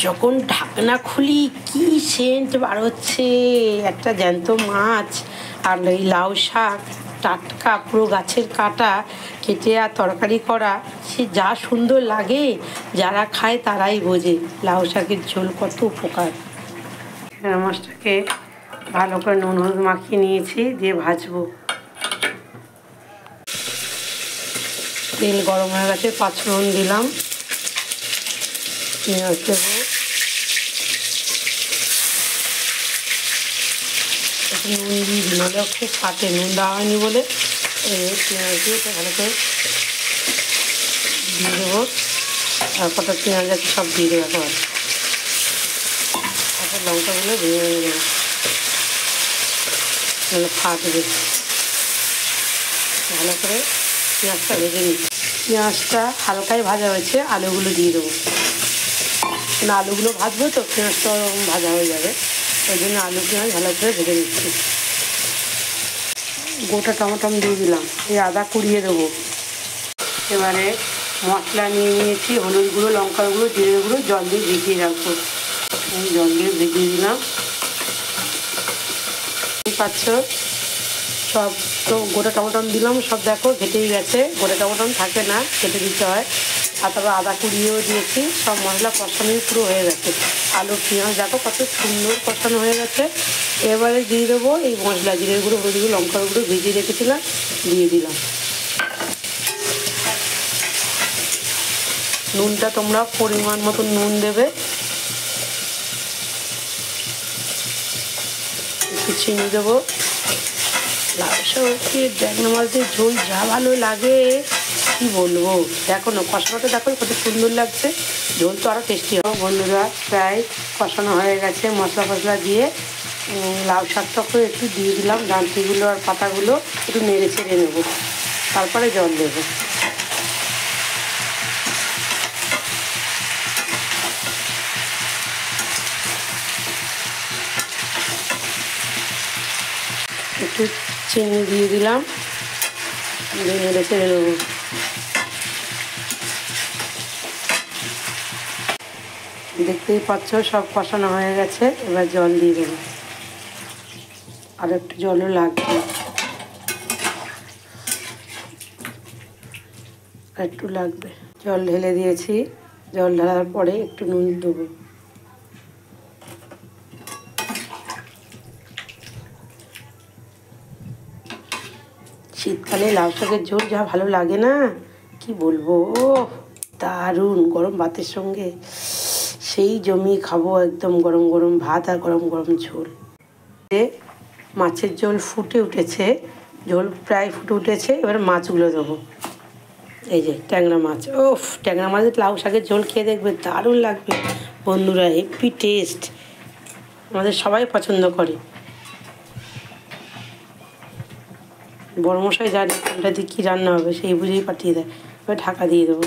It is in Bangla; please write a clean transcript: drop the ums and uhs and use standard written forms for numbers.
যখন ঢাকনা খুলি কি সেন্ট বার হচ্ছে, একটা জ্যান্ত মাছ আর এই লাউ শাক টাটকা পুরো গাছের কাটা কেটে আর তরকারি করা, সে যা সুন্দর লাগে। যারা খায় তারাই বোঝে লাউ শাকের ঝোল কত উপকার। মাছটাকে ভালো করে নুন হলুদ মাখিয়ে নিয়েছি, দিয়ে ভাজবো। তেল গরম হয়ে গেছে, পাঁচফোড়ন দিলাম, পেঁয়াজ দেবো, নুন দিয়ে দিই, নাহলে খুব ফাটে, নুন দেওয়া হয়নি বলে। পেঁয়াজ দিয়ে ভালো করে দিয়ে দেবো, আর কটা পেঁয়াজ আছে সব দিয়ে দেবো একবার। তারপর লঙ্কাগুলো ভেঙে ভেঙে দেবো, নাহলে ফাটবে। ভালো করে পেঁয়াজটা ভেজে নিই। পেঁয়াজটা হালকাই ভাজা হয়েছে, আলুগুলো দিয়ে দেবো। না, আলুগুলো ভাজবো তো, পেঁয়াজটা ভাজা হয়ে যাবে, ওই জন্য আলু পেঁয়াজ ভালো করে ভেজে নিচ্ছি। গোটা টমেটো দিয়ে দিলাম, এই আদা কুড়িয়ে দেবো। এবারে মশলা নিয়ে নিয়েছি, হলুদ গুঁড়ো, লঙ্কার গুঁড়ো, জিরে গুঁড়ো, জল দিয়ে ভিজিয়ে রাখবো। জল দিয়ে ভিজিয়ে দিলাম। পাচ্ছ সব তো গোটা টমেটো দিলাম, সব দেখো ঘেটেই গেছে, গোটা টমেটো থাকে না, কেটে দিতে হয়। আর তারপর আদা কুড়িয়েও দিয়েছি, সব মশলা কষানোই পুরো হয়ে গেছে। আলু পেঁয়াজ দেখো কত সুন্দর কষানো হয়ে গেছে। এবারে দিয়ে দেবো এই মশলা, জিরে গুঁড়ো, হলুদ গুঁড়ো, লঙ্কার গুঁড়ো ভিজিয়ে রেখেছিলাম, দিয়ে দিলাম। নুনটা তোমরা পরিমাণ মতো নুন দেবে, একটু চিনি দেবো। লাউ শাকের ট্যাংরা মাছ দিয়ে ঝোল যা ভালো লাগে কি বলবো। দেখো না কষানোটা, দেখো কত সুন্দর লাগছে, ঝোল তো আরও টেস্টি হবে। বন্ধুরা প্রায় কষানো হয়ে গেছে, মশলা ফসলা দিয়ে লাউ শাকটাকে একটু দিয়ে দিলাম, ডাঁটিগুলো আর পাতাগুলো একটু নেড়ে ছেড়ে নেবো, তারপরে জল দেবো। একটু চিনি দিয়ে দিলাম, নেড়ে ছেড়ে নেবো। দেখতেই পাচ্ছ সব কষানো হয়ে গেছে, এবার জল দিয়ে দেবো। আর একটু জলও লাগবে, একটু লাগবে। জল ঢেলে দিয়েছি, জল ঢালার পরে একটু নুন দেবো। শীতকালে লাউ শাকের ঝোল যা ভালো লাগে না কি বলবো, ও দারুণ। গরম ভাতের সঙ্গে সেই জমিয়ে খাবো, একদম গরম গরম ভাত আর গরম গরম ঝোল। মাছের ঝোল ফুটে উঠেছে, ঝোল প্রায় ফুটে উঠেছে। এবার মাছগুলো দেবো। এই যে ট্যাংরা মাছ, ওফ, ট্যাংরা মাছের লাউ শাকের ঝোল খেয়ে দেখবে দারুণ লাগবে বন্ধুরা, হেভি টেস্ট, আমাদের সবাই পছন্দ করে। বড়মশাই জানে কোনটা দিয়ে কী রান্না হবে, সেই বুঝেই পাঠিয়ে দেয়। এবার ঢাকা দিয়ে দেবো।